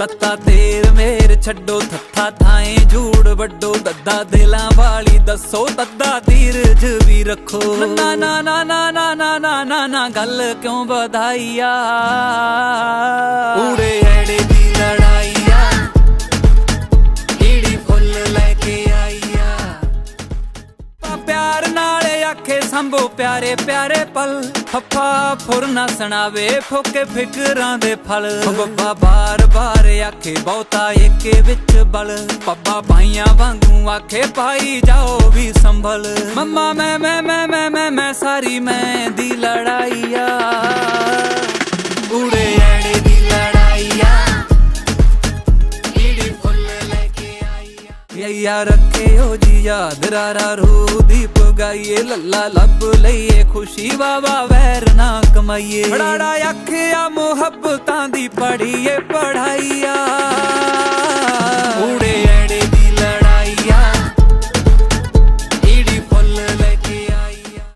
तत्ता तेर मेर छड्डो थत्था थाए झूठ वड्डो दद्दा दिलां वाली दसो तद्दा धीरज भी रखो। ना ना ना ना ना ना ना ना ना गल क्यों बधाइया उड़े एड़े दी लड़ाइया कीड़ी फुल लेके आईया। प्यार नाले आखे संभो प्यारे प्यारे पल फफा फुर ना सुनावे फोके फिकरां दे फल। बब्बा बार बार आखे बहुता एके विच बल पब्बा भाइयां वांगू आखे पाई जाओ भी संभल। मम्मा मैं सारी मैं दी लड़ाइया उड़े एड़े दी लड़ाइया कीड़ी फुल लेके आईया। या रखे हो जी याद रारा रू दीप गाइए लल्ला लब लईए खुशी वावा वैर ना कमाइए। बड़ाड़ा आखिया मुहब्बतां दी पढ़ीए पढ़ाइया